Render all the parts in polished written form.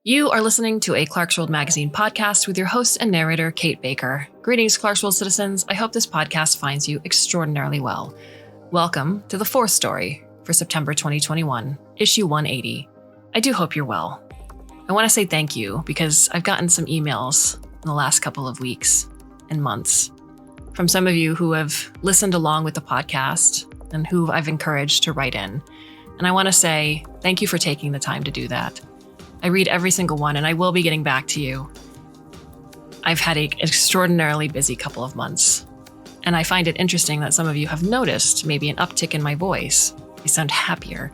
You are listening to a Clarkesworld Magazine podcast with your host and narrator, Kate Baker. Greetings, Clarkesworld citizens. I hope this podcast finds you extraordinarily well. Welcome to the fourth story for September 2021, issue 180. I do hope you're well. I want to say thank you because I've gotten some emails in the last couple of weeks and months from some of you who have listened along with the podcast and who I've encouraged to write in. And I want to say thank you for taking the time to do that. I read every single one, and I will be getting back to you. I've had an extraordinarily busy couple of months, and I find it interesting that some of you have noticed maybe an uptick in my voice. I sound happier,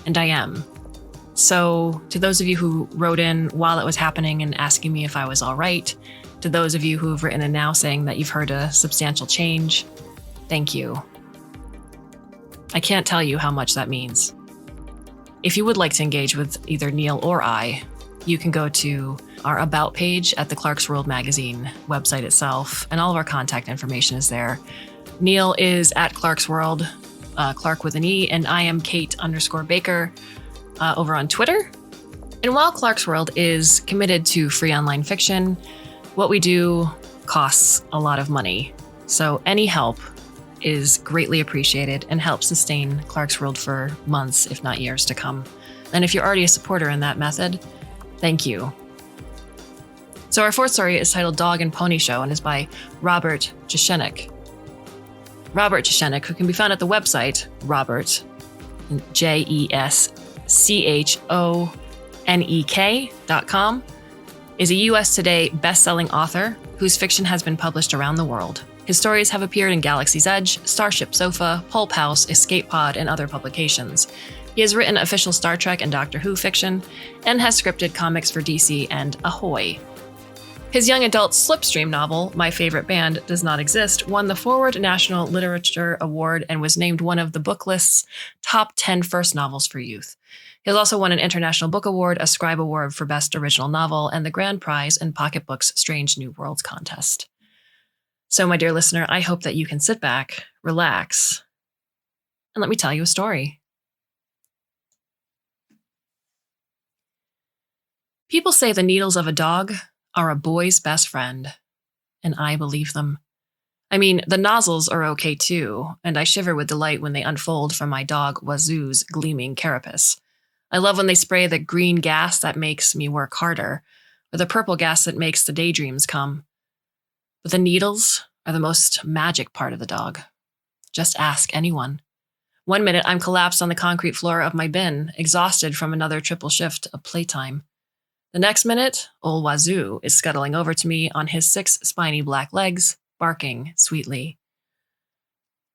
and I am. So to those of you who wrote in while it was happening and asking me if I was all right, to those of you who have written in now saying that you've heard a substantial change, thank you. I can't tell you how much that means. If you would like to engage with either Neil or I, you can go to our About page at the Clarkesworld Magazine website itself, and all of our contact information is there. Neil is at Clarkesworld, Clark with an E, and I am Kate_Baker over on Twitter. And while Clarkesworld is committed to free online fiction, what we do costs a lot of money. So any help is greatly appreciated and helps sustain Clarkesworld for months, if not years to come. And if you're already a supporter in that method, thank you. So our fourth story is titled Dog and Pony Show and is by Robert Jeschonek. Robert Jeschonek, who can be found at the website Robert, JESCHONEK.com, is a US Today best-selling author whose fiction has been published around the world. His stories have appeared in Galaxy's Edge, Starship Sofa, Pulp House, Escape Pod, and other publications. He has written official Star Trek and Doctor Who fiction, and has scripted comics for DC and Ahoy. His young adult slipstream novel, My Favorite Band Does Not Exist, won the Forward National Literature Award and was named one of the Booklist's top 10 first novels for youth. He has also won an International Book Award, a Scribe Award for Best Original Novel, and the grand prize in Pocketbook's Strange New Worlds contest. So, my dear listener, I hope that you can sit back, relax, and let me tell you a story. People say the needles of a dog are a boy's best friend, and I believe them. I mean, the nozzles are okay too, and I shiver with delight when they unfold from my dog Wazoo's gleaming carapace. I love when they spray the green gas that makes me work harder, or the purple gas that makes the daydreams come. But the needles are the most magic part of the dog. Just ask anyone. One minute, I'm collapsed on the concrete floor of my bin, exhausted from another triple shift of playtime. The next minute, old Wazoo is scuttling over to me on his 6 spiny black legs, barking sweetly.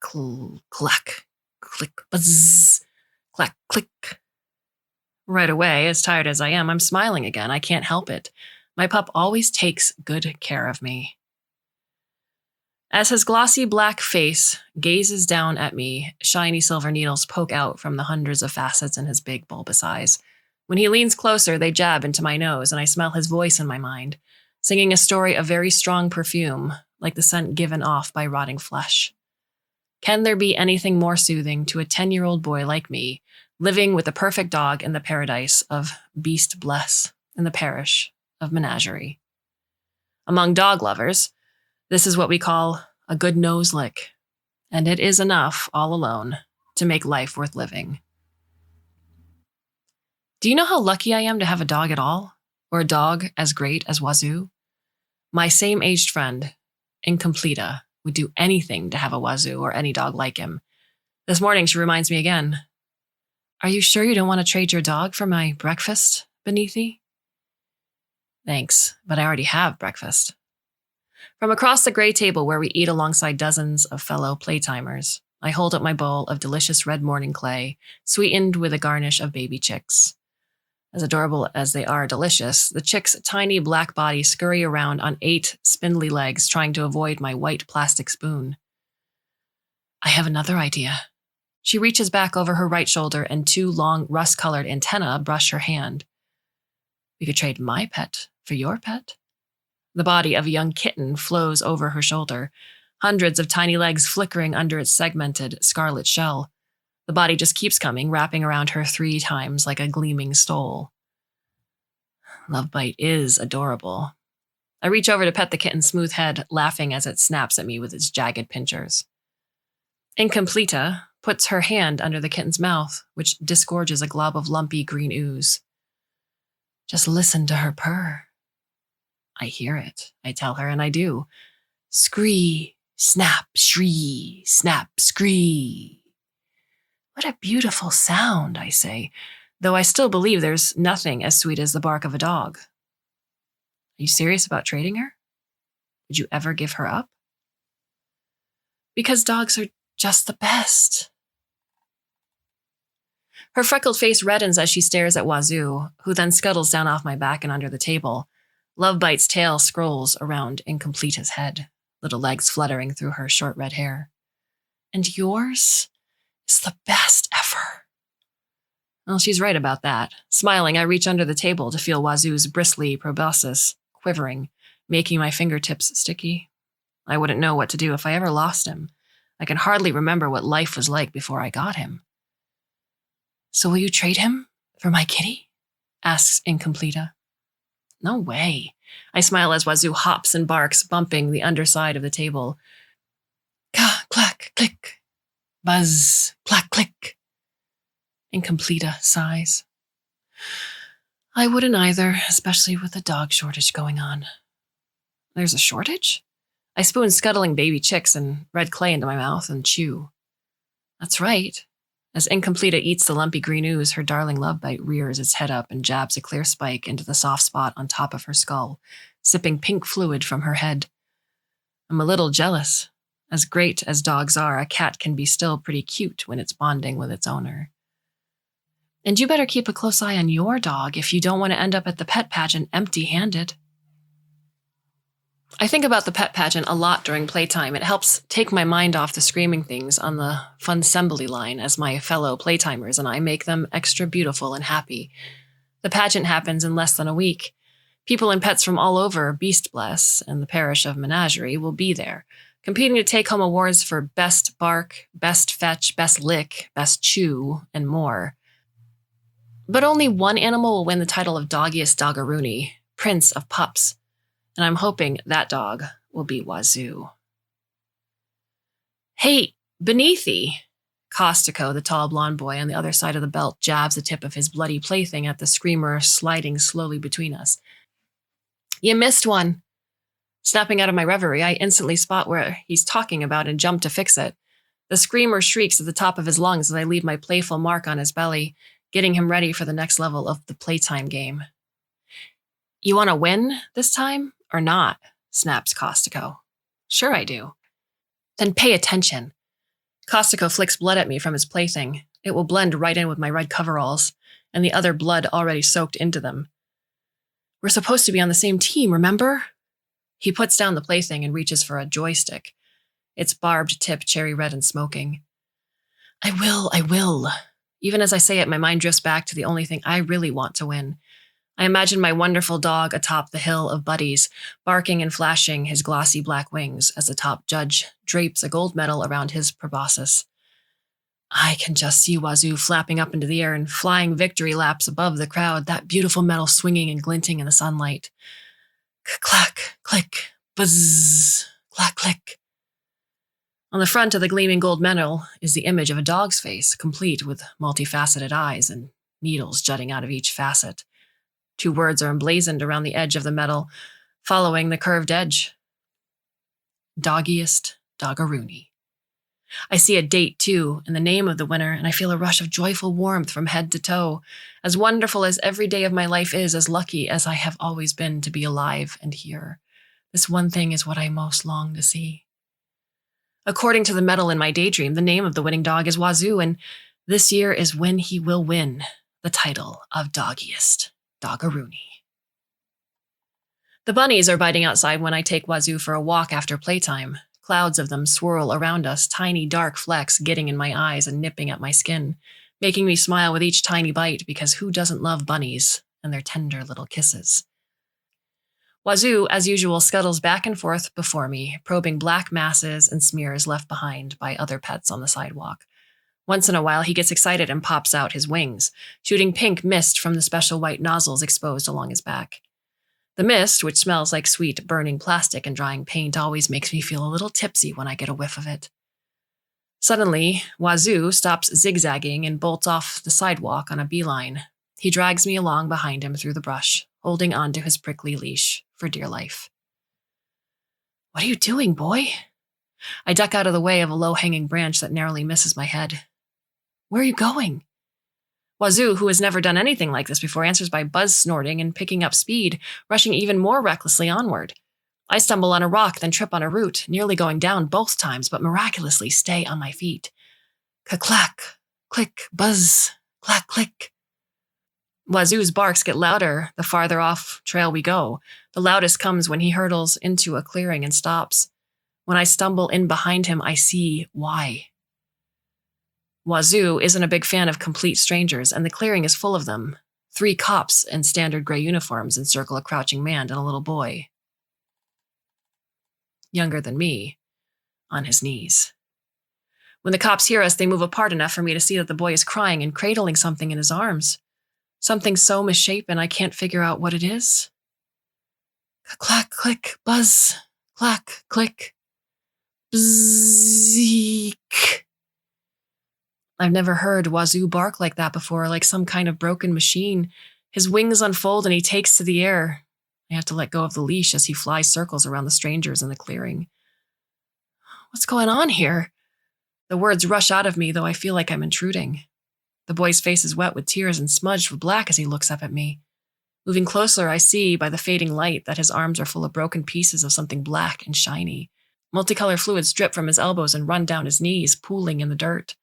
Clack, click, buzz, clack, click. Right away, as tired as I am, I'm smiling again. I can't help it. My pup always takes good care of me. As his glossy black face gazes down at me, shiny silver needles poke out from the hundreds of facets in his big bulbous eyes. When he leans closer, they jab into my nose, and I smell his voice in my mind, singing a story of very strong perfume, like the scent given off by rotting flesh. Can there be anything more soothing to a 10-year-old boy like me, living with a perfect dog in the paradise of beast bless in the parish of Menagerie? Among dog lovers, this is what we call a good nose lick, and it is enough, all alone, to make life worth living. Do you know how lucky I am to have a dog at all? Or a dog as great as Wazoo? My same-aged friend, Incompleta, would do anything to have a Wazoo or any dog like him. This morning, she reminds me again, "Are you sure you don't want to trade your dog for my breakfast, Beneathie?" Thanks, but I already have breakfast. From across the gray table where we eat alongside dozens of fellow playtimers, I hold up my bowl of delicious red morning clay, sweetened with a garnish of baby chicks. As adorable as they are delicious, the chicks' tiny black bodies scurry around on 8 spindly legs, trying to avoid my white plastic spoon. I have another idea. She reaches back over her right shoulder, and 2 long, rust-colored antennae brush her hand. We could trade my pet for your pet. The body of a young kitten flows over her shoulder, hundreds of tiny legs flickering under its segmented scarlet shell. The body just keeps coming, wrapping around her 3 times like a gleaming stole. Lovebite is adorable. I reach over to pet the kitten's smooth head, laughing as it snaps at me with its jagged pinchers. Incompleta puts her hand under the kitten's mouth, which disgorges a glob of lumpy green ooze. Just listen to her purr. I hear it, I tell her, and I do. Scree, snap, shree, snap, scree. What a beautiful sound, I say, though I still believe there's nothing as sweet as the bark of a dog. Are you serious about trading her? Would you ever give her up? Because dogs are just the best. Her freckled face reddens as she stares at Wazoo, who then scuttles down off my back and under the table. Lovebite's tail scrolls around Incompleta's head, little legs fluttering through her short red hair. And yours is the best ever. Well, she's right about that. Smiling, I reach under the table to feel Wazoo's bristly proboscis quivering, making my fingertips sticky. I wouldn't know what to do if I ever lost him. I can hardly remember what life was like before I got him. So will you trade him for my kitty? Asks Incompleta. No way. I smile as Wazoo hops and barks, bumping the underside of the table. Ka, clack, click. Buzz, clack, click. Incompleta sighs. I wouldn't either, especially with the dog shortage going on. There's a shortage? I spoon scuttling baby chicks and red clay into my mouth and chew. That's right. As Incompleta eats the lumpy green ooze, her darling Lovebite rears its head up and jabs a clear spike into the soft spot on top of her skull, sipping pink fluid from her head. I'm a little jealous. As great as dogs are, a cat can be still pretty cute when it's bonding with its owner. And you better keep a close eye on your dog if you don't want to end up at the pet pageant empty-handed. I think about the pet pageant a lot during playtime. It helps take my mind off the screaming things on the fun-sembly line as my fellow playtimers and I make them extra beautiful and happy. The pageant happens in less than a week. People and pets from all over Beast Bless and the parish of Menagerie will be there, competing to take home awards for best bark, best fetch, best lick, best chew, and more. But only one animal will win the title of Doggiest Doggeroony, Prince of Pups. And I'm hoping that dog will be Wazoo. Hey, beneath thee! Costico, the tall blonde boy on the other side of the belt, jabs the tip of his bloody plaything at the screamer sliding slowly between us. You missed one. Snapping out of my reverie, I instantly spot where he's talking about and jump to fix it. The screamer shrieks at the top of his lungs as I leave my playful mark on his belly, getting him ready for the next level of the playtime game. You want to win this time? Or not, snaps Costico. Sure I do. Then pay attention. Costico flicks blood at me from his plaything. It will blend right in with my red coveralls, and the other blood already soaked into them. We're supposed to be on the same team, remember? He puts down the plaything and reaches for a joystick. Its barbed tip cherry red and smoking. I will. Even as I say it, my mind drifts back to the only thing I really want to win. I imagine my wonderful dog atop the hill of buddies, barking and flashing his glossy black wings as the top judge drapes a gold medal around his proboscis. I can just see Wazoo flapping up into the air and flying victory laps above the crowd, that beautiful medal swinging and glinting in the sunlight. Clack, click, buzz, clack, click. On the front of the gleaming gold medal is the image of a dog's face, complete with multifaceted eyes and needles jutting out of each facet. 2 words are emblazoned around the edge of the medal, following the curved edge. Doggiest Doggeroony. I see a date, too, and the name of the winner, and I feel a rush of joyful warmth from head to toe. As wonderful as every day of my life is, as lucky as I have always been to be alive and here, this one thing is what I most long to see. According to the medal in my daydream, the name of the winning dog is Wazoo, and this year is when he will win the title of Doggiest Doggeroony. The bunnies are biting outside when I take Wazoo for a walk after playtime. Clouds of them swirl around us, tiny dark flecks getting in my eyes and nipping at my skin, making me smile with each tiny bite because who doesn't love bunnies and their tender little kisses? Wazoo, as usual, scuttles back and forth before me, probing black masses and smears left behind by other pets on the sidewalk. Once in a while, he gets excited and pops out his wings, shooting pink mist from the special white nozzles exposed along his back. The mist, which smells like sweet, burning plastic and drying paint, always makes me feel a little tipsy when I get a whiff of it. Suddenly, Wazoo stops zigzagging and bolts off the sidewalk on a beeline. He drags me along behind him through the brush, holding onto his prickly leash for dear life. "What are you doing, boy?" I duck out of the way of a low-hanging branch that narrowly misses my head. "Where are you going?" Wazoo, who has never done anything like this before, answers by buzz-snorting and picking up speed, rushing even more recklessly onward. I stumble on a rock, then trip on a root, nearly going down both times, but miraculously stay on my feet. Clack, click, buzz, clack, click. Wazoo's barks get louder the farther off trail we go. The loudest comes when he hurtles into a clearing and stops. When I stumble in behind him, I see why. Wazoo isn't a big fan of complete strangers, and the clearing is full of them. 3 cops in standard gray uniforms encircle a crouching man and a little boy, younger than me, on his knees. When the cops hear us, they move apart enough for me to see that the boy is crying and cradling something in his arms. Something so misshapen I can't figure out what it is. Clack, click, buzz, clack, click, bzzeek. I've never heard Wazoo bark like that before, like some kind of broken machine. His wings unfold and he takes to the air. I have to let go of the leash as he flies circles around the strangers in the clearing. What's going on here? The words rush out of me, though I feel like I'm intruding. The boy's face is wet with tears and smudged with black as he looks up at me. Moving closer, I see by the fading light that his arms are full of broken pieces of something black and shiny. Multicolored fluids drip from his elbows and run down his knees, pooling in the dirt.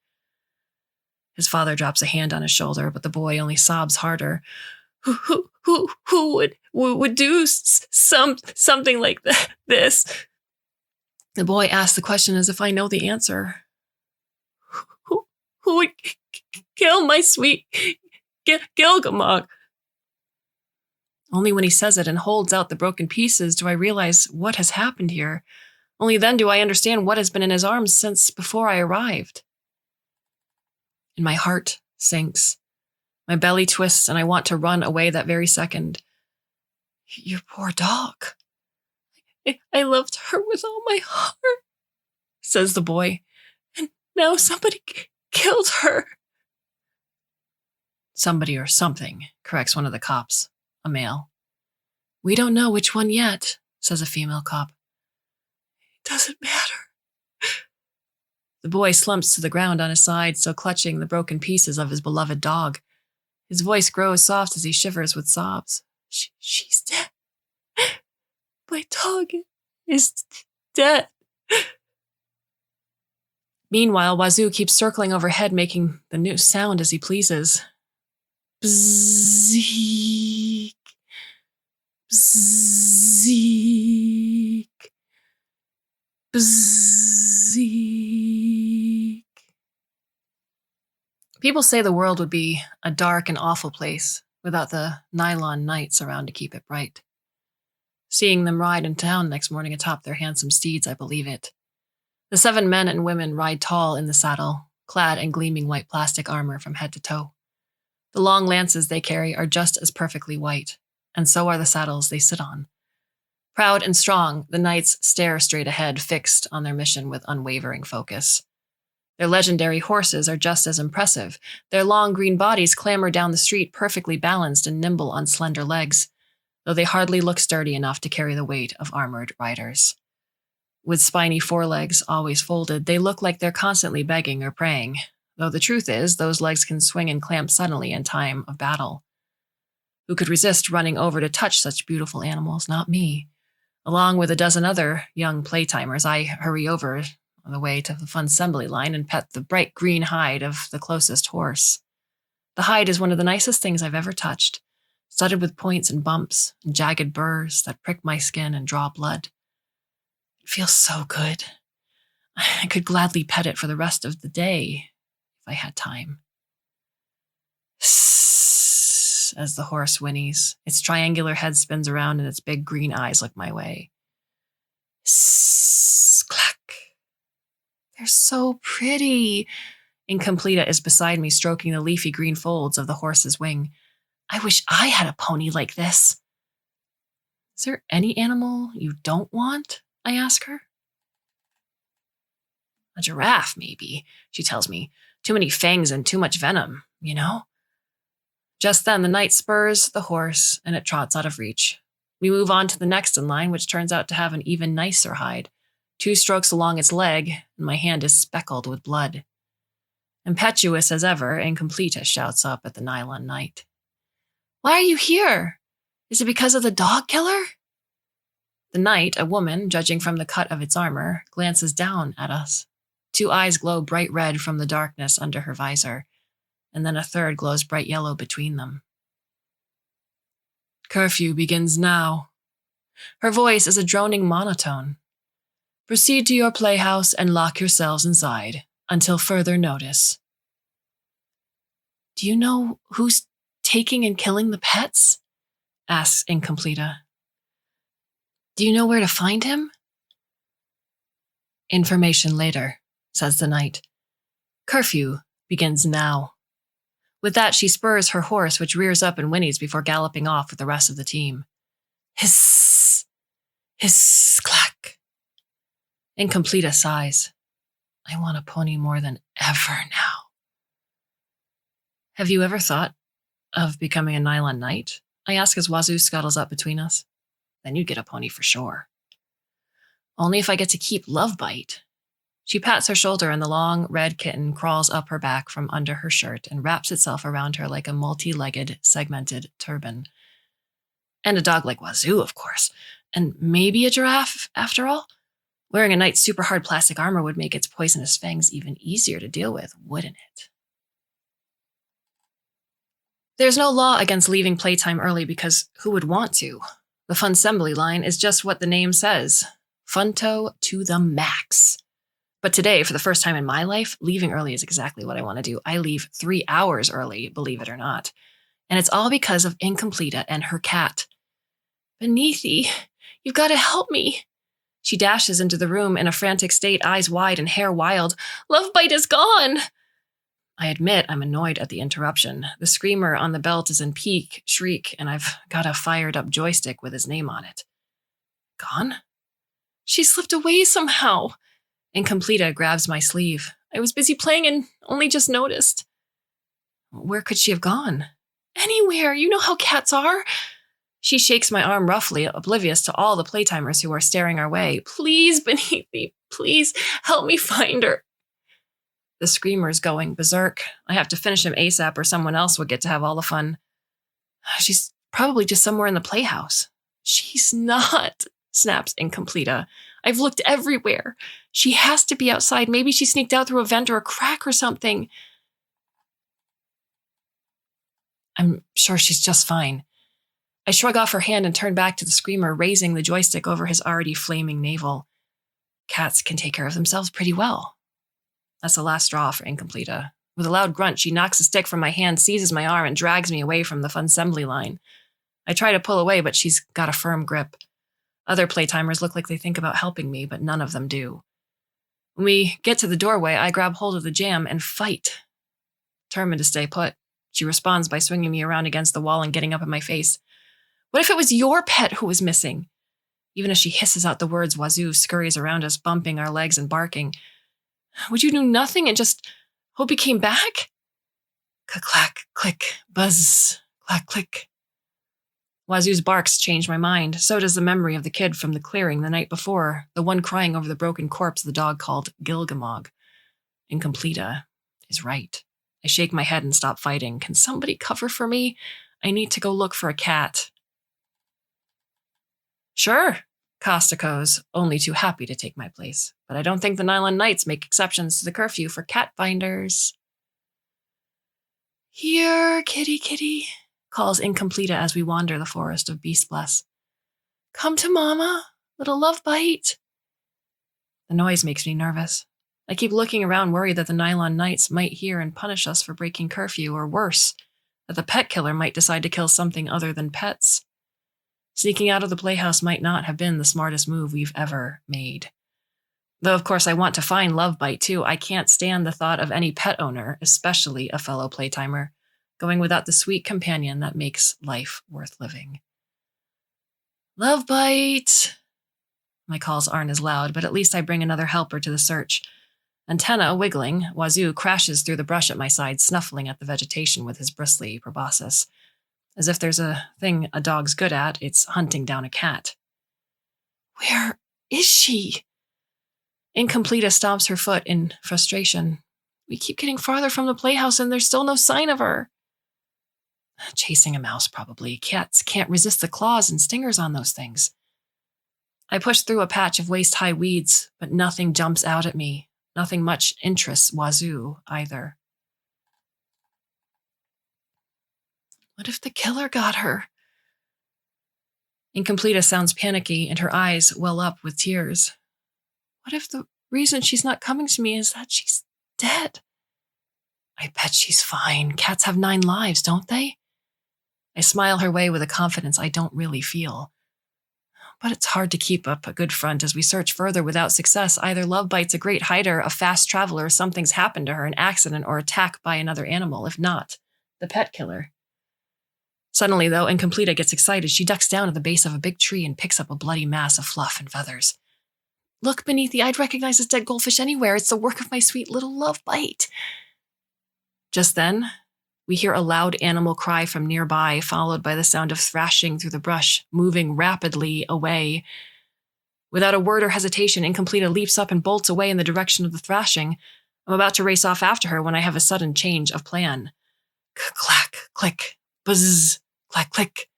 His father drops a hand on his shoulder, but the boy only sobs harder. Who would do something like this? The boy asks the question as if I know the answer. Who would kill my sweet Gilgamog? Only when he says it and holds out the broken pieces do I realize what has happened here. Only then do I understand what has been in his arms since before I arrived. And my heart sinks. My belly twists and I want to run away that very second. Your poor dog. I loved her with all my heart, says the boy. And now somebody killed her. Somebody or something, corrects one of the cops, a male. We don't know which one yet, says a female cop. It doesn't matter. The boy slumps to the ground on his side, so clutching the broken pieces of his beloved dog. His voice grows soft as he shivers with sobs. She's dead. My dog is dead. Meanwhile, Wazoo keeps circling overhead, making the new sound as he pleases. Bzzeek. Bzzeek. Bzzeek. People say the world would be a dark and awful place without the nylon knights around to keep it bright. Seeing them ride in town next morning atop their handsome steeds, I believe it. The 7 men and women ride tall in the saddle, clad in gleaming white plastic armor from head to toe. The long lances they carry are just as perfectly white, and so are the saddles they sit on. Proud and strong, the knights stare straight ahead, fixed on their mission with unwavering focus. Their legendary horses are just as impressive. Their long green bodies clamber down the street, perfectly balanced and nimble on slender legs, though they hardly look sturdy enough to carry the weight of armored riders. With spiny forelegs always folded, they look like they're constantly begging or praying, though the truth is those legs can swing and clamp suddenly in time of battle. Who could resist running over to touch such beautiful animals? Not me. Along with a dozen other young playtimers, I hurry over on the way to the fun assembly line and pet the bright green hide of the closest horse. The hide is one of the nicest things I've ever touched, studded with points and bumps and jagged burrs that prick my skin and draw blood. It feels so good. I could gladly pet it for the rest of the day if I had time. Sss, as the horse whinnies, its triangular head spins around and its big green eyes look my way. Sss, clack. They're so pretty. Incompleta is beside me, stroking the leafy green folds of the horse's wing. I wish I had a pony like this. Is there any animal you don't want? I ask her. A giraffe, maybe, she tells me. Too many fangs and too much venom, you know? Just then, the knight spurs the horse, and it trots out of reach. We move on to the next in line, which turns out to have an even nicer hide. 2 strokes along its leg, and my hand is speckled with blood. Impetuous as ever, Incompleta shouts up at the nylon knight. Why are you here? Is it because of the dog killer? The knight, a woman, judging from the cut of its armor, glances down at us. 2 eyes glow bright red from the darkness under her visor, and then a third glows bright yellow between them. Curfew begins now. Her voice is a droning monotone. Proceed to your playhouse and lock yourselves inside until further notice. Do you know who's taking and killing the pets? Asks Incompleta. Do you know where to find him? Information later, says the knight. Curfew begins now. With that, she spurs her horse, which rears up and whinnies before galloping off with the rest of the team. Hiss! Hiss! Clack! Incompleta sighs. I want a pony more than ever now. Have you ever thought of becoming a nylon knight? I ask as Wazoo scuttles up between us. Then you'd get a pony for sure. Only if I get to keep Lovebite. She pats her shoulder and the long, red kitten crawls up her back from under her shirt and wraps itself around her like a multi-legged, segmented turban. And a dog like Wazoo, of course. And maybe a giraffe, after all. Wearing a knight's super hard plastic armor would make its poisonous fangs even easier to deal with, wouldn't it? There's no law against leaving playtime early because who would want to? The Funsembly line is just what the name says. Funto to the max. But today, for the first time in my life, leaving early is exactly what I want to do. I leave 3 hours early, believe it or not. And it's all because of Incompleta and her cat. Beneathi, you've got to help me. She dashes into the room in a frantic state, eyes wide and hair wild. Lovebite is gone! I admit I'm annoyed at the interruption. The screamer on the belt is in peak, shriek, and I've got a fired-up joystick with his name on it. Gone? She slipped away somehow. Incompleta grabs my sleeve. I was busy playing and only just noticed. Where could she have gone? Anywhere. You know how cats are. She shakes my arm roughly, oblivious to all the playtimers who are staring our way. Please, Beneathi, please help me find her. The screamer's going berserk. I have to finish him ASAP or someone else would get to have all the fun. She's probably just somewhere in the playhouse. She's not, snaps Incompleta. I've looked everywhere. She has to be outside. Maybe she sneaked out through a vent or a crack or something. I'm sure she's just fine. I shrug off her hand and turn back to the screamer, raising the joystick over his already flaming navel. Cats can take care of themselves pretty well. That's the last straw for Incompleta. With a loud grunt, she knocks the stick from my hand, seizes my arm, and drags me away from the Funsembly line. I try to pull away, but she's got a firm grip. Other playtimers look like they think about helping me, but none of them do. When we get to the doorway, I grab hold of the jamb and fight. Determined to stay put, she responds by swinging me around against the wall and getting up in my face. What if it was your pet who was missing? Even as she hisses out the words, Wazoo scurries around us, bumping our legs and barking. Would you do nothing and just hope he came back? Clack, click, buzz, clack, click. Wazoo's barks change my mind. So does the memory of the kid from the clearing the night before, the one crying over the broken corpse the dog called Gilgamog. Incompleta is right. I shake my head and stop fighting. Can somebody cover for me? I need to go look for a cat. Sure, Costico's only too happy to take my place, but I don't think the Nylon Knights make exceptions to the curfew for cat finders. Here, kitty, kitty, calls Incompleta as we wander the forest of Beastbless. Come to Mama, little Lovebite. The noise makes me nervous. I keep looking around, worried that the Nylon Knights might hear and punish us for breaking curfew, or worse, that the pet killer might decide to kill something other than pets. Sneaking out of the playhouse might not have been the smartest move we've ever made. Though, of course, I want to find Lovebite, too. I can't stand the thought of any pet owner, especially a fellow playtimer, going without the sweet companion that makes life worth living. Lovebite! My calls aren't as loud, but at least I bring another helper to the search. Antenna wiggling, Wazoo crashes through the brush at my side, snuffling at the vegetation with his bristly proboscis. As if there's a thing a dog's good at, it's hunting down a cat. Where is she? Incompleta stomps her foot in frustration. We keep getting farther from the playhouse and there's still no sign of her. Chasing a mouse, probably. Cats can't resist the claws and stingers on those things. I push through a patch of waist-high weeds, but nothing jumps out at me. Nothing much interests Wazoo, either. What if the killer got her? Incompleta sounds panicky, and her eyes well up with tears. What if the reason she's not coming to me is that she's dead? I bet she's fine. Cats have 9 lives, don't they? I smile her way with a confidence I don't really feel. But it's hard to keep up a good front as we search further without success. Either Lovebite's a great hider, a fast traveler, something's happened to her, an accident or attack by another animal. If not, the pet killer. Suddenly, though, Incompleta gets excited. She ducks down at the base of a big tree and picks up a bloody mass of fluff and feathers. Look, Beneath, I'd recognize this dead goldfish anywhere. It's the work of my sweet little Lovebite. Just then, we hear a loud animal cry from nearby, followed by the sound of thrashing through the brush, moving rapidly away. Without a word or hesitation, Incompleta leaps up and bolts away in the direction of the thrashing. I'm about to race off after her when I have a sudden change of plan. Clack, click, buzz, clack, click.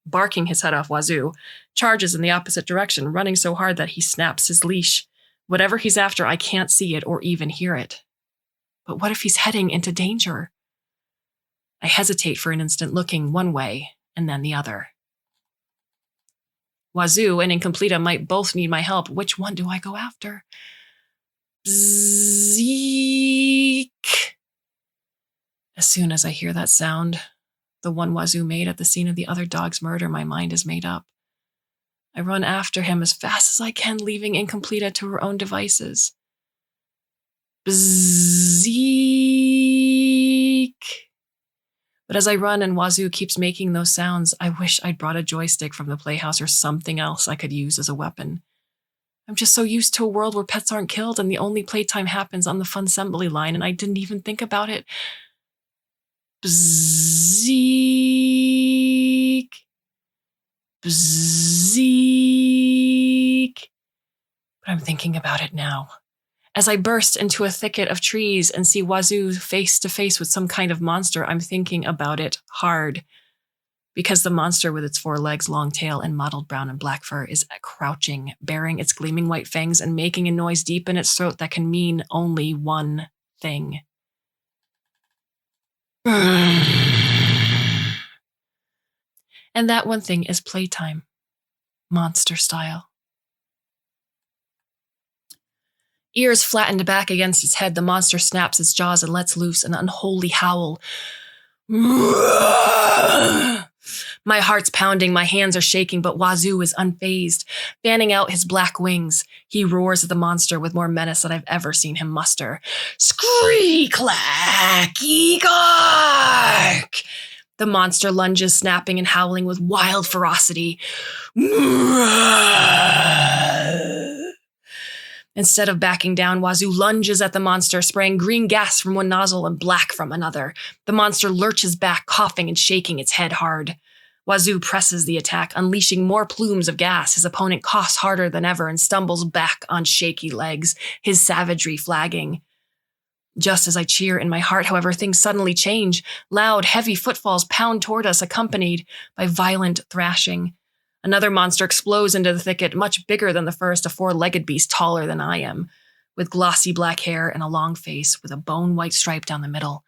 Barking his head off, Wazoo charges in the opposite direction, running so hard that he snaps his leash. Whatever he's after, I can't see it or even hear it. But what if he's heading into danger? I hesitate for an instant, looking one way and then the other. Wazoo and Incompleta might both need my help. Which one do I go after? Bzzzeek. As soon as I hear that sound, the one Wazoo made at the scene of the other dog's murder, my mind is made up. I run after him as fast as I can, leaving Incompleta to her own devices. Bzzzeek. But as I run and Wazoo keeps making those sounds, I wish I'd brought a joystick from the playhouse or something else I could use as a weapon. I'm just so used to a world where pets aren't killed and the only playtime happens on the fun assembly line, and I didn't even think about it. Bzzzeek. Bzzzeek. But I'm thinking about it now. As I burst into a thicket of trees and see Wazoo face to face with some kind of monster, I'm thinking about it hard. Because the monster with its 4 legs, long tail, and mottled brown and black fur is crouching, baring its gleaming white fangs and making a noise deep in its throat that can mean only one thing. And that one thing is playtime. Monster style. Ears flattened back against its head, the monster snaps its jaws and lets loose an unholy howl. My heart's pounding, my hands are shaking, but Wazoo is unfazed. Fanning out his black wings, he roars at the monster with more menace than I've ever seen him muster. Scree-clack-ee-gark! The monster lunges, snapping and howling with wild ferocity. Instead of backing down, Wazoo lunges at the monster, spraying green gas from one nozzle and black from another. The monster lurches back, coughing and shaking its head hard. Wazoo presses the attack, unleashing more plumes of gas. His opponent coughs harder than ever and stumbles back on shaky legs, his savagery flagging. Just as I cheer in my heart, however, things suddenly change. Loud, heavy footfalls pound toward us, accompanied by violent thrashing. Another monster explodes into the thicket, much bigger than the first, a 4-legged beast taller than I am, with glossy black hair and a long face with a bone-white stripe down the middle.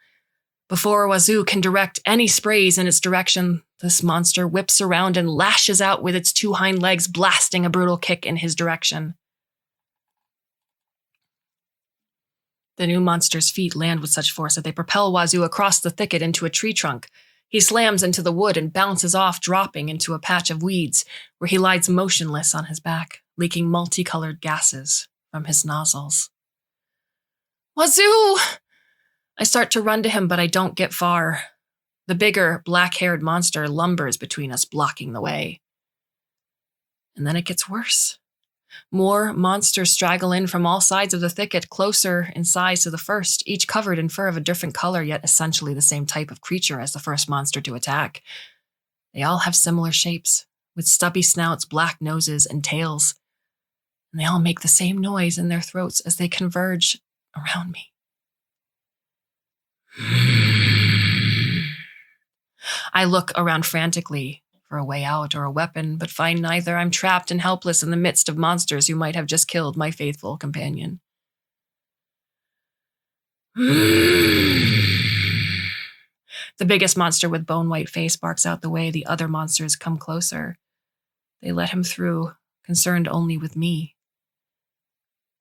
Before Wazoo can direct any sprays in its direction, this monster whips around and lashes out with its 2 hind legs, blasting a brutal kick in his direction. The new monster's feet land with such force that they propel Wazoo across the thicket into a tree trunk. He slams into the wood and bounces off, dropping into a patch of weeds, where he lies motionless on his back, leaking multicolored gases from his nozzles. Wazoo! I start to run to him, but I don't get far. The bigger, black-haired monster lumbers between us, blocking the way. And then it gets worse. More monsters straggle in from all sides of the thicket, closer in size to the first, each covered in fur of a different color, yet essentially the same type of creature as the first monster to attack. They all have similar shapes, with stubby snouts, black noses, and tails. And they all make the same noise in their throats as they converge around me. I look around frantically for a way out or a weapon, but find neither. I'm trapped and helpless in the midst of monsters who might have just killed my faithful companion. The biggest monster with bone-white face barks out the way. The other monsters come closer. They let him through, concerned only with me.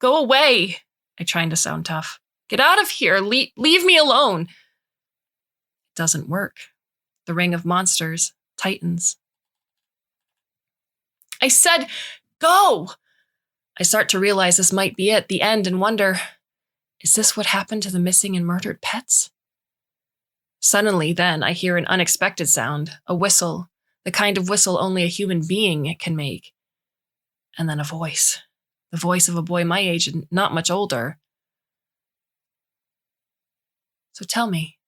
Go away! I try to sound tough. Get out of here! Leave me alone! It doesn't work. The ring of monsters tightens. I said, go! I start to realize this might be it, the end, and wonder, is this what happened to the missing and murdered pets? Suddenly, then, I hear an unexpected sound, a whistle, the kind of whistle only a human being can make. And then a voice, the voice of a boy my age and not much older. So tell me,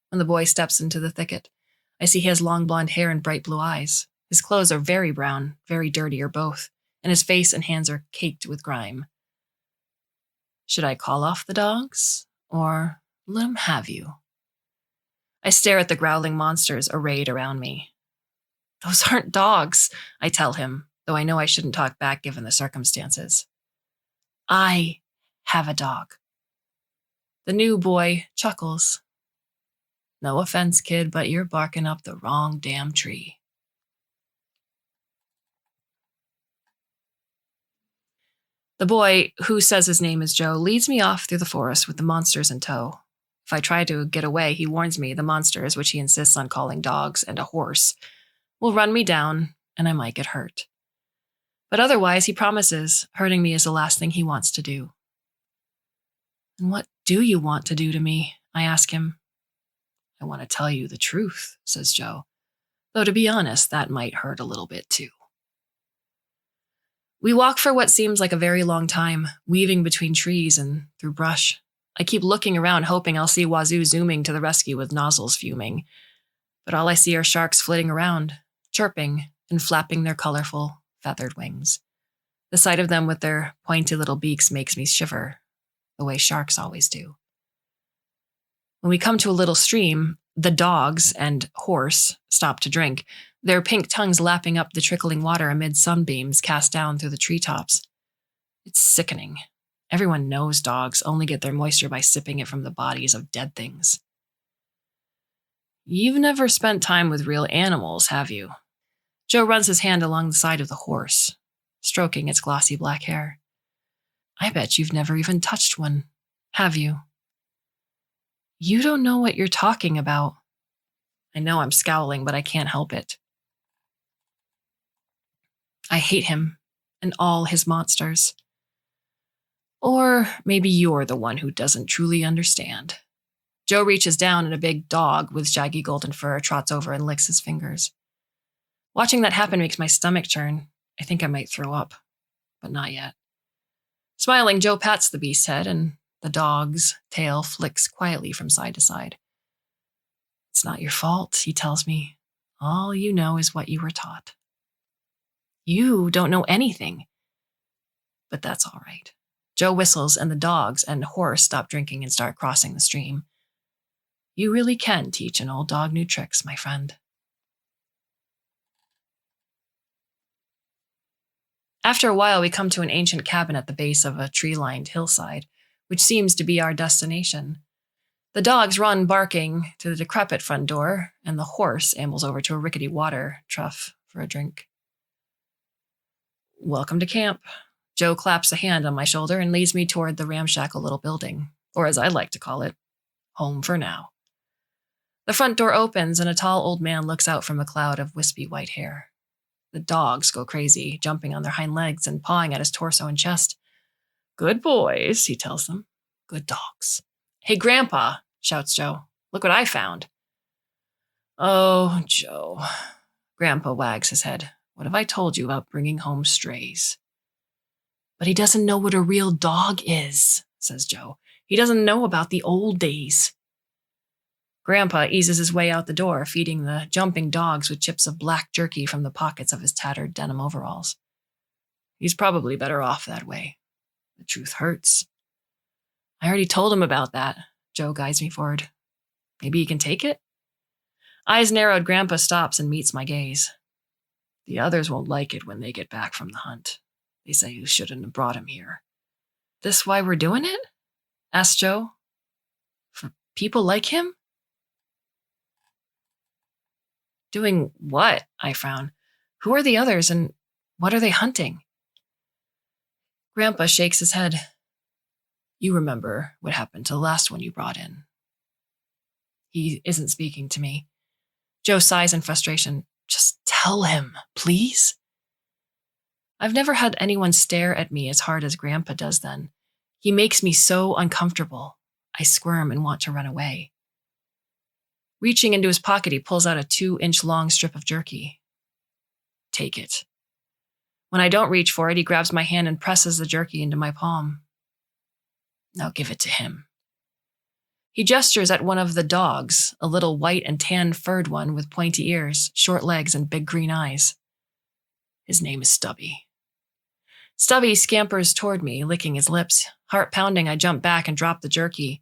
when the boy steps into the thicket, I see he has long blonde hair and bright blue eyes. His clothes are very brown, very dirty or both, and his face and hands are caked with grime. Should I call off the dogs, or let 'em have you? I stare at the growling monsters arrayed around me. Those aren't dogs, I tell him, though I know I shouldn't talk back given the circumstances. I have a dog. The new boy chuckles. No offense, kid, but you're barking up the wrong damn tree. The boy, who says his name is Joe, leads me off through the forest with the monsters in tow. If I try to get away, he warns me the monsters, which he insists on calling dogs and a horse, will run me down and I might get hurt. But otherwise, he promises hurting me is the last thing he wants to do. And what do you want to do to me? I ask him. I want to tell you the truth, says Joe, though to be honest, that might hurt a little bit too. We walk for what seems like a very long time, weaving between trees and through brush. I keep looking around, hoping I'll see Wazoo zooming to the rescue with nozzles fuming. But all I see are sharks flitting around, chirping and flapping their colorful, feathered wings. The sight of them with their pointy little beaks makes me shiver, the way sharks always do. When we come to a little stream, the dogs and horse stop to drink, their pink tongues lapping up the trickling water amid sunbeams cast down through the treetops. It's sickening. Everyone knows dogs only get their moisture by sipping it from the bodies of dead things. You've never spent time with real animals, have you? Joe runs his hand along the side of the horse, stroking its glossy black hair. I bet you've never even touched one, have you? You don't know what you're talking about. I know I'm scowling, but I can't help it. I hate him and all his monsters. Or maybe you're the one who doesn't truly understand. Joe reaches down and a big dog with shaggy golden fur trots over and licks his fingers. Watching that happen makes my stomach churn. I think I might throw up, but not yet. Smiling, Joe pats the beast's head and the dog's tail flicks quietly from side to side. It's not your fault, he tells me. All you know is what you were taught. You don't know anything. But that's all right. Joe whistles and the dogs and horse stop drinking and start crossing the stream. You really can teach an old dog new tricks, my friend. After a while, we come to an ancient cabin at the base of a tree-lined hillside, which seems to be our destination. The dogs run barking to the decrepit front door, and the horse ambles over to a rickety water trough for a drink. Welcome to camp. Joe claps a hand on my shoulder and leads me toward the ramshackle little building, or as I like to call it, home for now. The front door opens and a tall old man looks out from a cloud of wispy white hair. The dogs go crazy, jumping on their hind legs and pawing at his torso and chest. Good boys, he tells them. Good dogs. Hey, Grandpa, shouts Joe. Look what I found. Oh, Joe. Grandpa wags his head. What have I told you about bringing home strays? But he doesn't know what a real dog is, says Joe. He doesn't know about the old days. Grandpa eases his way out the door, feeding the jumping dogs with chips of black jerky from the pockets of his tattered denim overalls. He's probably better off that way. The truth hurts. I already told him about that. Joe guides me forward. Maybe he can take it? Eyes narrowed, Grandpa stops and meets my gaze. The others won't like it when they get back from the hunt. They say you shouldn't have brought him here. This why we're doing it? Asked Joe. For people like him? Doing what? I frown. Who are the others and what are they hunting? Grandpa shakes his head. You remember what happened to the last one you brought in. He isn't speaking to me. Joe sighs in frustration. Just tell him, please. I've never had anyone stare at me as hard as Grandpa does then. He makes me so uncomfortable. I squirm and want to run away. Reaching into his pocket, he pulls out a 2-inch long strip of jerky. Take it. When I don't reach for it, he grabs my hand and presses the jerky into my palm. Now give it to him. He gestures at one of the dogs, a little white and tan furred one with pointy ears, short legs, and big green eyes. His name is Stubby. Stubby scampers toward me, licking his lips. Heart pounding, I jump back and drop the jerky.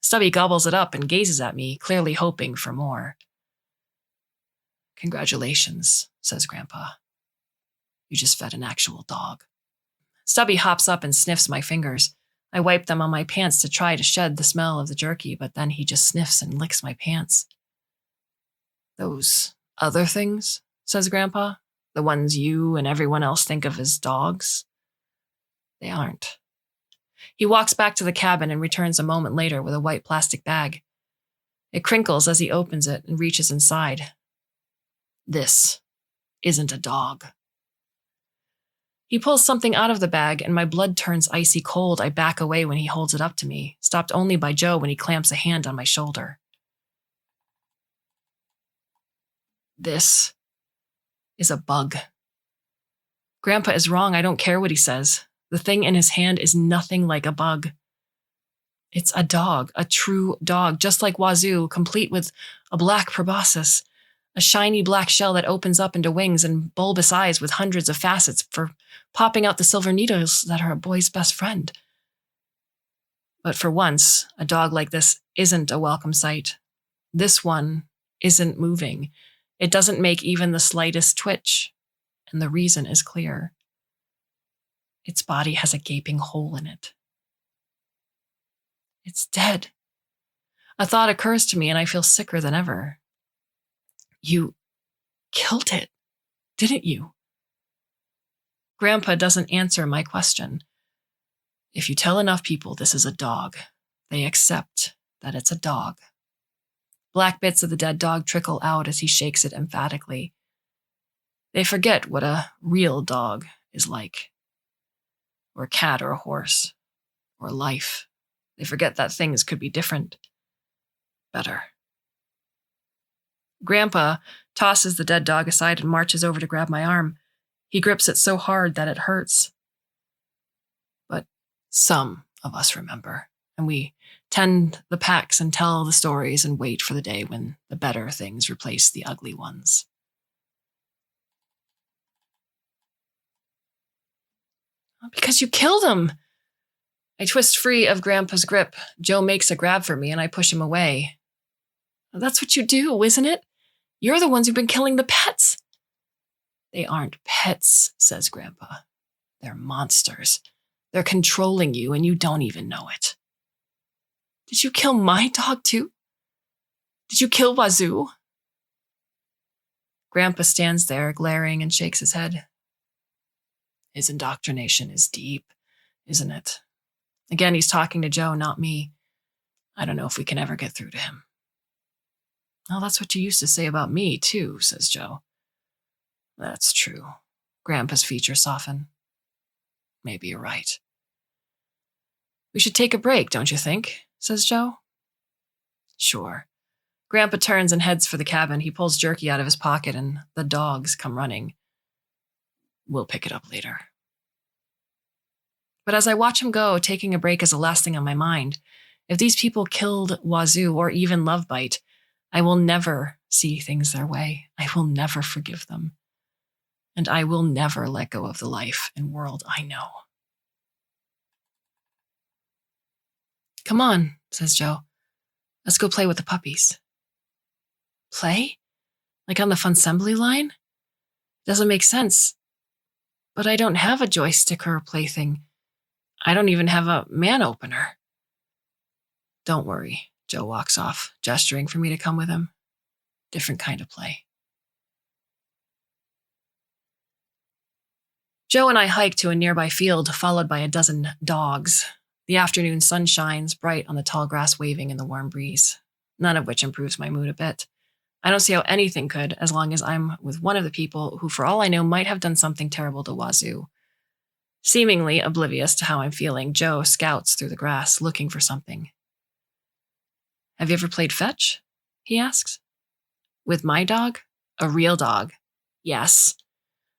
Stubby gobbles it up and gazes at me, clearly hoping for more. Congratulations, says Grandpa. You just fed an actual dog. Stubby hops up and sniffs my fingers. I wipe them on my pants to try to shed the smell of the jerky, but then he just sniffs and licks my pants. Those other things, says Grandpa, the ones you and everyone else think of as dogs, they aren't. He walks back to the cabin and returns a moment later with a white plastic bag. It crinkles as he opens it and reaches inside. This isn't a dog. He pulls something out of the bag and my blood turns icy cold. I back away when he holds it up to me, stopped only by Joe when he clamps a hand on my shoulder. This is a bug. Grandpa is wrong. I don't care what he says. The thing in his hand is nothing like a bug. It's a dog, a true dog, just like Wazoo, complete with a black proboscis, a shiny black shell that opens up into wings and bulbous eyes with hundreds of facets for popping out the silver needles that are a boy's best friend. But for once, a dog like this isn't a welcome sight. This one isn't moving. It doesn't make even the slightest twitch, and the reason is clear. Its body has a gaping hole in it. It's dead. A thought occurs to me and I feel sicker than ever. You killed it, didn't you? Grandpa doesn't answer my question. If you tell enough people this is a dog, they accept that it's a dog. Black bits of the dead dog trickle out as he shakes it emphatically. They forget what a real dog is like. Or a cat or a horse. Or life. They forget that things could be different. Better. Grandpa tosses the dead dog aside and marches over to grab my arm. He grips it so hard that it hurts. But some of us remember, and we tend the packs and tell the stories and wait for the day when the better things replace the ugly ones. Because you killed him. I twist free of Grandpa's grip. Joe makes a grab for me and I push him away. That's what you do, isn't it? You're the ones who've been killing the pets. They aren't pets, says Grandpa. They're monsters. They're controlling you and you don't even know it. Did you kill my dog too? Did you kill Wazoo? Grandpa stands there, glaring and shakes his head. His indoctrination is deep, isn't it? Again, he's talking to Joe, not me. I don't know if we can ever get through to him. Well, that's what you used to say about me, too, says Joe. That's true. Grandpa's features soften. Maybe you're right. We should take a break, don't you think? Says Joe. Sure. Grandpa turns and heads for the cabin. He pulls jerky out of his pocket and the dogs come running. We'll pick it up later. But as I watch him go, taking a break is the last thing on my mind. If these people killed Wazoo or even Lovebite, I will never see things their way. I will never forgive them. And I will never let go of the life and world I know. Come on, says Joe. Let's go play with the puppies. Play? Like on the Funsembly line? Doesn't make sense. But I don't have a joystick or a plaything. I don't even have a man opener. Don't worry, Joe walks off, gesturing for me to come with him. Different kind of play. Joe and I hike to a nearby field, followed by a dozen dogs. The afternoon sun shines bright on the tall grass waving in the warm breeze, none of which improves my mood a bit. I don't see how anything could, as long as I'm with one of the people who, for all I know, might have done something terrible to Wazoo. Seemingly oblivious to how I'm feeling, Joe scouts through the grass, looking for something. Have you ever played fetch? He asks. With my dog? A real dog. Yes.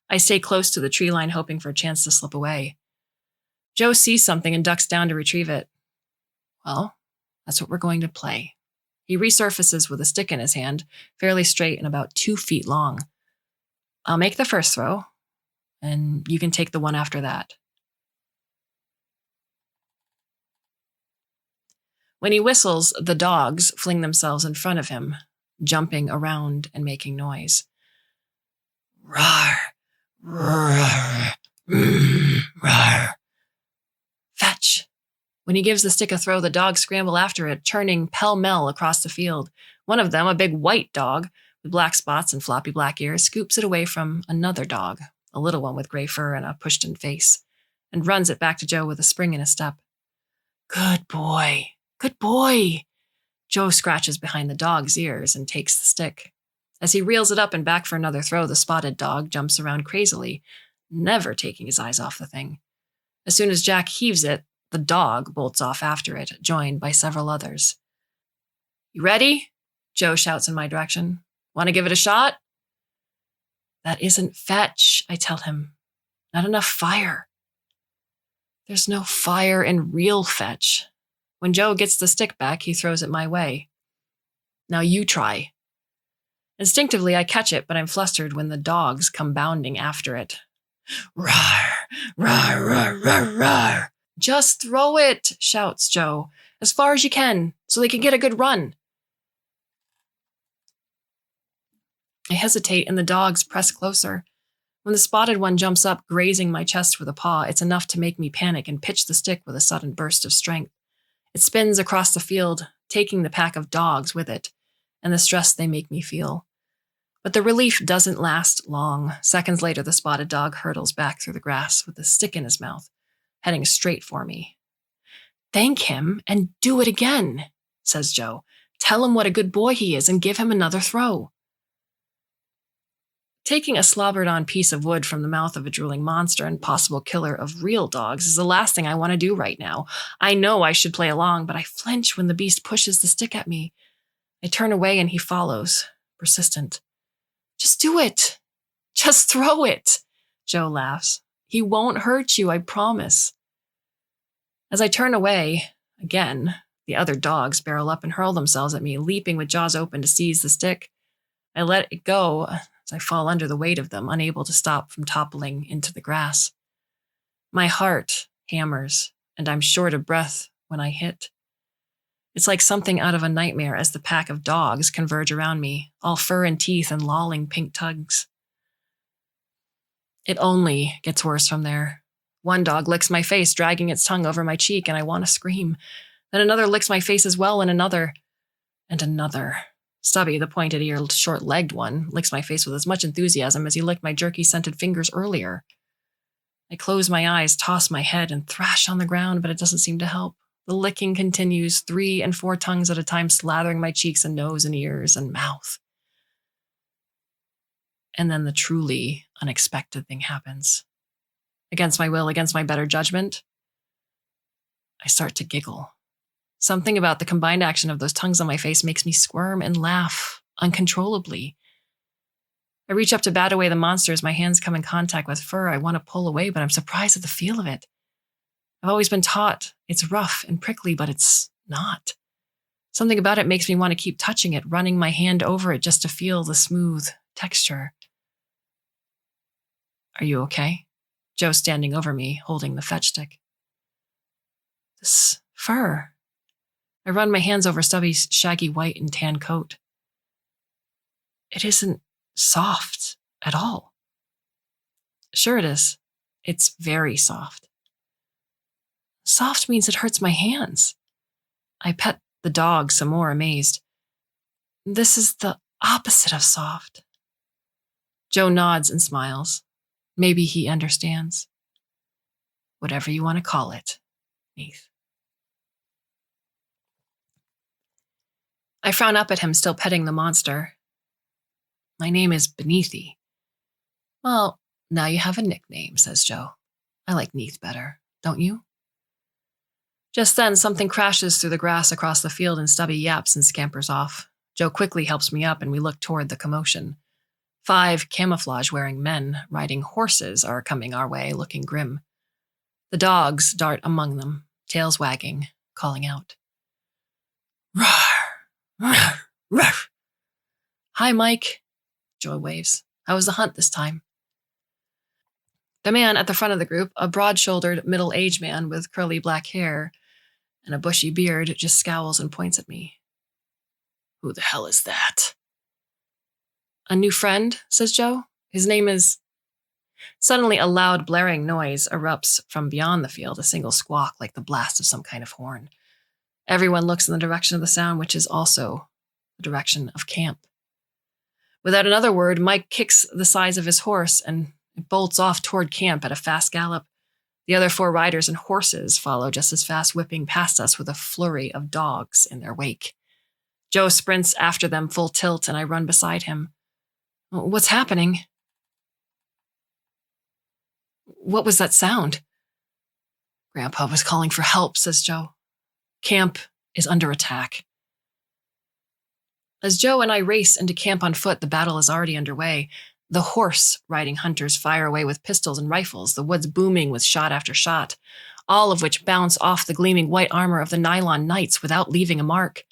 I stay close to the tree line, hoping for a chance to slip away. Joe sees something and ducks down to retrieve it. Well, that's what we're going to play. He resurfaces with a stick in his hand, fairly straight and about 2 feet long. I'll make the first throw, and you can take the one after that. When he whistles, the dogs fling themselves in front of him, jumping around and making noise. Roar, roar, roar. Fetch. When he gives the stick a throw, the dogs scramble after it, churning pell-mell across the field. One of them, a big white dog with black spots and floppy black ears, scoops it away from another dog, a little one with gray fur and a pushed-in face, and runs it back to Joe with a spring in his step. Good boy. Good boy. Joe scratches behind the dog's ears and takes the stick. As he reels it up and back for another throw, the spotted dog jumps around crazily, never taking his eyes off the thing. As soon as Jack heaves it, the dog bolts off after it, joined by several others. You ready? Joe shouts in my direction. Want to give it a shot? That isn't fetch, I tell him. Not enough fire. There's no fire in real fetch. When Joe gets the stick back, he throws it my way. Now you try. Instinctively, I catch it, but I'm flustered when the dogs come bounding after it. Roar, roar, roar, roar, roar. Just throw it, shouts Joe, as far as you can, so they can get a good run. I hesitate, and the dogs press closer. When the spotted one jumps up, grazing my chest with a paw, it's enough to make me panic and pitch the stick with a sudden burst of strength. It spins across the field, taking the pack of dogs with it, and the stress they make me feel. But the relief doesn't last long. Seconds later, the spotted dog hurtles back through the grass with the stick in his mouth, heading straight for me. Thank him and do it again, says Joe. Tell him what a good boy he is and give him another throw. Taking a slobbered-on piece of wood from the mouth of a drooling monster and possible killer of real dogs is the last thing I want to do right now. I know I should play along, but I flinch when the beast pushes the stick at me. I turn away and he follows, persistent. Just do it. Just throw it, Joe laughs. He won't hurt you, I promise. As I turn away, again, the other dogs barrel up and hurl themselves at me, leaping with jaws open to seize the stick. I let it go as I fall under the weight of them, unable to stop from toppling into the grass. My heart hammers, and I'm short of breath when I hit. It's like something out of a nightmare as the pack of dogs converge around me, all fur and teeth and lolling pink tugs. It only gets worse from there. One dog licks my face, dragging its tongue over my cheek, and I want to scream. Then another licks my face as well, and another. And another. Stubby, the pointed-eared, short-legged one, licks my face with as much enthusiasm as he licked my jerky-scented fingers earlier. I close my eyes, toss my head, and thrash on the ground, but it doesn't seem to help. The licking continues, 3 and 4 tongues at a time, slathering my cheeks and nose and ears and mouth. And then the truly unexpected thing happens. Against my will, against my better judgment, I start to giggle. Something about the combined action of those tongues on my face makes me squirm and laugh uncontrollably. I reach up to bat away the monster as my hands come in contact with fur I want to pull away, but I'm surprised at the feel of it. I've always been taught it's rough and prickly, but it's not. Something about it makes me want to keep touching it, running my hand over it just to feel the smooth texture. Are you okay? Joe's standing over me, holding the fetch stick. This fur. I run my hands over Stubby's shaggy white and tan coat. It isn't soft at all. Sure it is. It's very soft. Soft means it hurts my hands. I pet the dog some more, amazed. This is the opposite of soft. Joe nods and smiles. Maybe he understands. Whatever you want to call it, Neith. I frown up at him, still petting the monster. My name is Beneathie. Well, now you have a nickname, says Joe. I like Neith better, don't you? Just then, something crashes through the grass across the field and Stubby yaps and scampers off. Joe quickly helps me up and we look toward the commotion. 5 camouflage-wearing men riding horses are coming our way, looking grim. The dogs dart among them, tails wagging, calling out. Roar! Roar! Roar! Hi, Mike. Joe waves. How was the hunt this time? The man at the front of the group, a broad-shouldered, middle-aged man with curly black hair and a bushy beard, just scowls and points at me. Who the hell is that? A new friend, says Joe. His name is... Suddenly, a loud, blaring noise erupts from beyond the field, a single squawk like the blast of some kind of horn. Everyone looks in the direction of the sound, which is also the direction of camp. Without another word, Mike kicks the sides of his horse and bolts off toward camp at a fast gallop. The other 4 riders and horses follow just as fast, whipping past us with a flurry of dogs in their wake. Joe sprints after them full tilt, and I run beside him. What's happening? What was that sound? Grandpa was calling for help, says Joe. Camp is under attack. As Joe and I race into camp on foot, the battle is already underway. The horse-riding hunters fire away with pistols and rifles, the woods booming with shot after shot, all of which bounce off the gleaming white armor of the nylon knights without leaving a mark.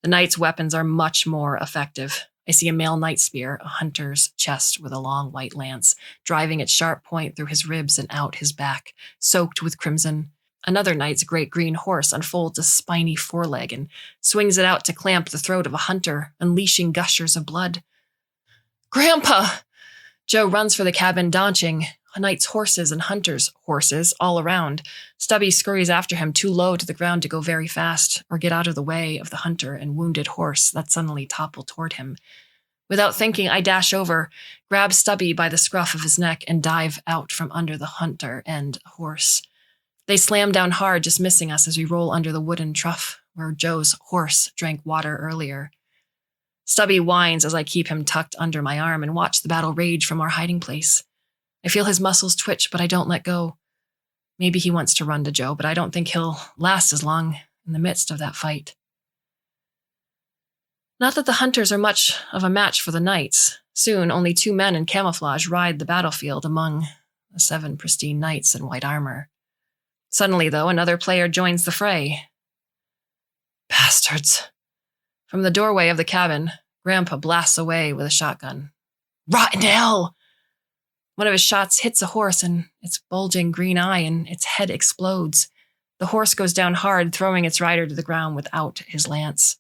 The knights' weapons are much more effective. I see a male knight spear, a hunter's chest with a long white lance, driving its sharp point through his ribs and out his back, soaked with crimson. Another knight's great green horse unfolds a spiny foreleg and swings it out to clamp the throat of a hunter, unleashing gushers of blood. Grandpa! Joe runs for the cabin, dodging knight's horses and hunters' horses all around. Stubby scurries after him, too low to the ground to go very fast or get out of the way of the hunter and wounded horse that suddenly topple toward him. Without thinking, I dash over, grab Stubby by the scruff of his neck, and dive out from under the hunter and horse. They slam down hard, just missing us as we roll under the wooden trough where Joe's horse drank water earlier. Stubby whines as I keep him tucked under my arm and watch the battle rage from our hiding place. I feel his muscles twitch, but I don't let go. Maybe he wants to run to Joe, but I don't think he'll last as long in the midst of that fight. Not that the hunters are much of a match for the knights. Soon, only 2 men in camouflage ride the battlefield among the 7 pristine knights in white armor. Suddenly, though, another player joins the fray. Bastards. From the doorway of the cabin, Grandpa blasts away with a shotgun. Rotten hell! One of his shots hits a horse and its bulging green eye and its head explodes. The horse goes down hard, throwing its rider to the ground without his lance.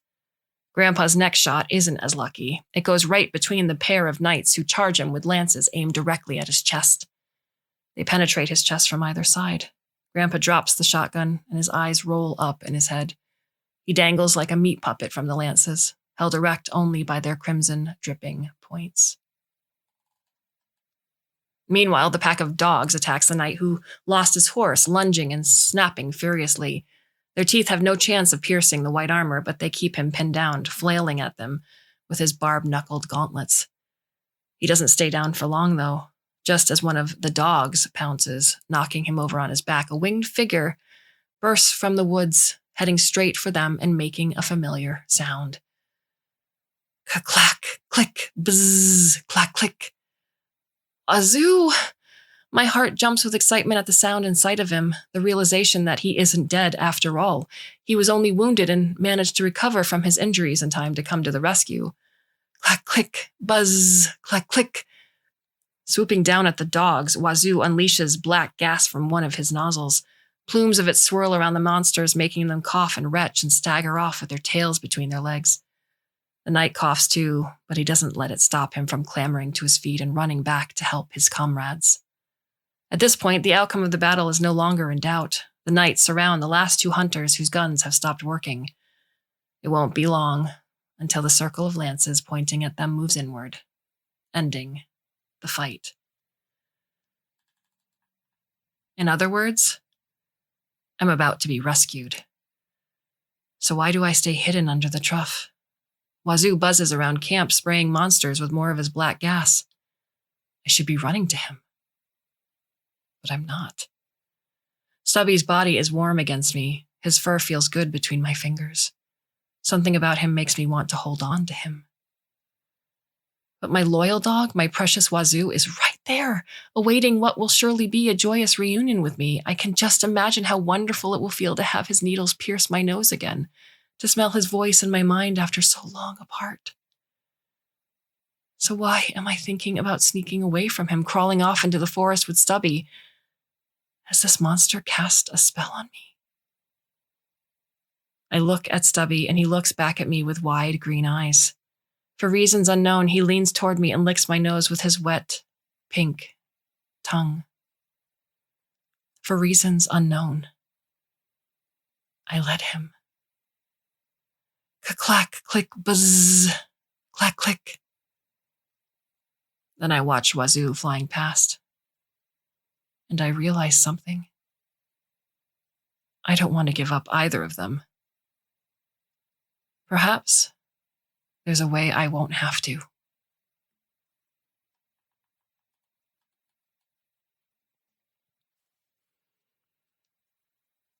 Grandpa's next shot isn't as lucky. It goes right between the pair of knights who charge him with lances aimed directly at his chest. They penetrate his chest from either side. Grandpa drops the shotgun and his eyes roll up in his head. He dangles like a meat puppet from the lances, held erect only by their crimson, dripping points. Meanwhile, the pack of dogs attacks the knight who lost his horse, lunging and snapping furiously. Their teeth have no chance of piercing the white armor, but they keep him pinned down, flailing at them with his barb-knuckled gauntlets. He doesn't stay down for long, though. Just as one of the dogs pounces, knocking him over on his back, a winged figure bursts from the woods, heading straight for them and making a familiar sound. Clack, click, bzzz, clack, click. Wazoo! My heart jumps with excitement at the sound and sight of him, the realization that he isn't dead after all. He was only wounded and managed to recover from his injuries in time to come to the rescue. Clack, click, buzz, clack, click. Swooping down at the dogs, Wazoo unleashes black gas from one of his nozzles. Plumes of it swirl around the monsters, making them cough and retch and stagger off with their tails between their legs. The knight coughs too, but he doesn't let it stop him from clambering to his feet and running back to help his comrades. At this point, the outcome of the battle is no longer in doubt. The knights surround the last 2 hunters whose guns have stopped working. It won't be long until the circle of lances pointing at them moves inward, ending the fight. In other words, I'm about to be rescued. So why do I stay hidden under the trough? Wazoo buzzes around camp, spraying monsters with more of his black gas. I should be running to him. But I'm not. Stubby's body is warm against me. His fur feels good between my fingers. Something about him makes me want to hold on to him. But my loyal dog, my precious Wazoo, is right there, awaiting what will surely be a joyous reunion with me. I can just imagine how wonderful it will feel to have his needles pierce my nose again, to smell his voice in my mind after so long apart. So why am I thinking about sneaking away from him, crawling off into the forest with Stubby? Has this monster cast a spell on me? I look at Stubby, and he looks back at me with wide green eyes. For reasons unknown, he leans toward me and licks my nose with his wet, pink tongue. For reasons unknown, I let him. Clack, click, buzz, clack, click. Then I watch Wazoo flying past, and I realize something. I don't want to give up either of them. Perhaps there's a way I won't have to.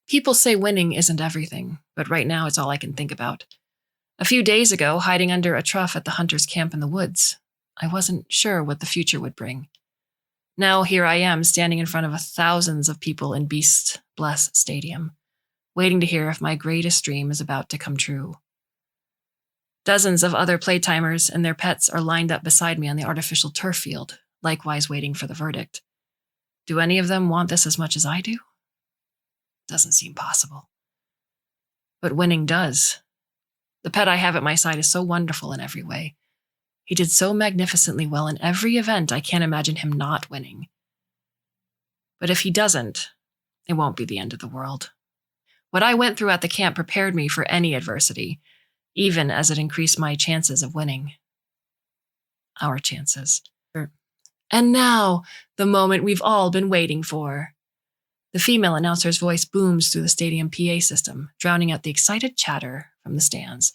People say winning isn't everything, but right now it's all I can think about. A few days ago, hiding under a trough at the hunter's camp in the woods, I wasn't sure what the future would bring. Now here I am, standing in front of thousands of people in Beast Bless Stadium, waiting to hear if my greatest dream is about to come true. Dozens of other playtimers and their pets are lined up beside me on the artificial turf field, likewise waiting for the verdict. Do any of them want this as much as I do? Doesn't seem possible. But winning does. The pet I have at my side is so wonderful in every way. He did so magnificently well in every event, I can't imagine him not winning. But if he doesn't, it won't be the end of the world. What I went through at the camp prepared me for any adversity, even as it increased my chances of winning. Our chances. And now, the moment we've all been waiting for. The female announcer's voice booms through the stadium PA system, drowning out the excited chatter from the stands.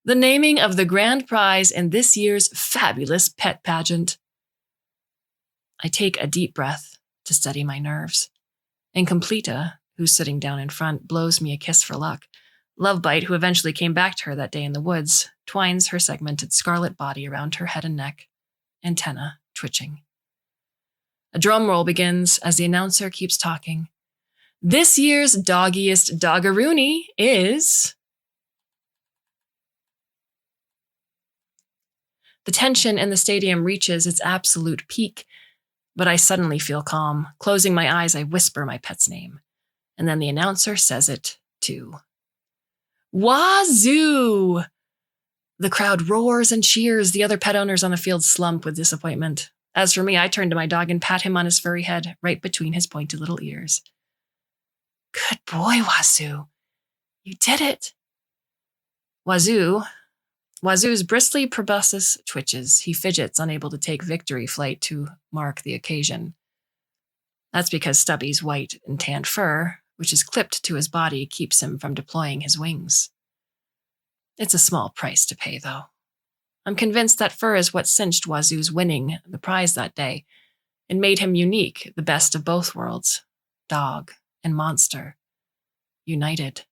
The naming of the grand prize in this year's fabulous pet pageant. I take a deep breath to steady my nerves. And Completa, who's sitting down in front, blows me a kiss for luck. Lovebite, who eventually came back to her that day in the woods, twines her segmented scarlet body around her head and neck, antenna twitching. A drum roll begins as the announcer keeps talking. This year's doggiest doggeroony is... The tension in the stadium reaches its absolute peak, but I suddenly feel calm. Closing my eyes, I whisper my pet's name. And then the announcer says it, too. Wazoo! The crowd roars and cheers. The other pet owners on the field slump with disappointment. As for me, I turn to my dog and pat him on his furry head, right between his pointed little ears. Good boy, Wazoo. You did it. Wazoo's bristly proboscis twitches. He fidgets, unable to take victory flight to mark the occasion. That's because Stubby's white and tanned fur, which is clipped to his body, keeps him from deploying his wings. It's a small price to pay, though. I'm convinced that fur is what cinched Wazoo's winning the prize that day and made him unique, the best of both worlds, dog and monster. united.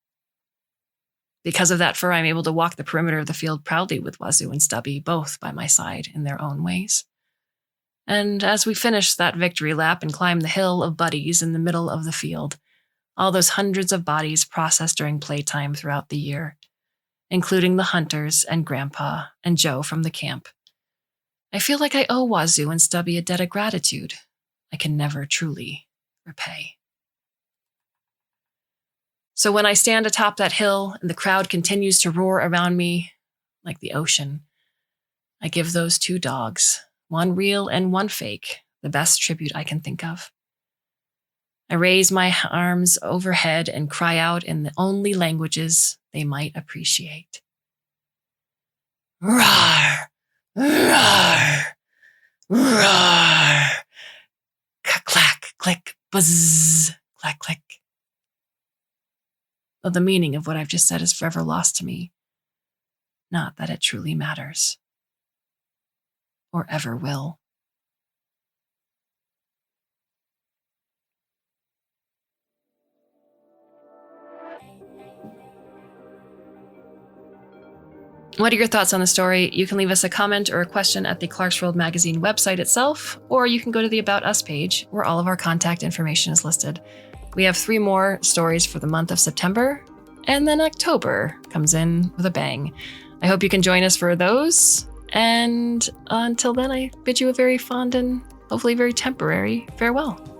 Because of that fur, I'm able to walk the perimeter of the field proudly with Wazoo and Stubby, both by my side in their own ways. And as we finish that victory lap and climb the hill of buddies in the middle of the field, all those hundreds of bodies processed during playtime throughout the year, including the hunters and Grandpa and Joe from the camp, I feel like I owe Wazoo and Stubby a debt of gratitude I can never truly repay. So when I stand atop that hill and the crowd continues to roar around me like the ocean, I give those two dogs, one real and one fake, the best tribute I can think of. I raise my arms overhead and cry out in the only languages they might appreciate. Roar! Roar! Roar! Clack, click, buzz, clack, click. Though the meaning of what I've just said is forever lost to me. Not that it truly matters. Or ever will. What are your thoughts on the story? You can leave us a comment or a question at the Clarkesworld Magazine website itself, or you can go to the About Us page where all of our contact information is listed. We have 3 more stories for the month of September, and then October comes in with a bang. I hope you can join us for those, and until then, I bid you a very fond and hopefully very temporary farewell.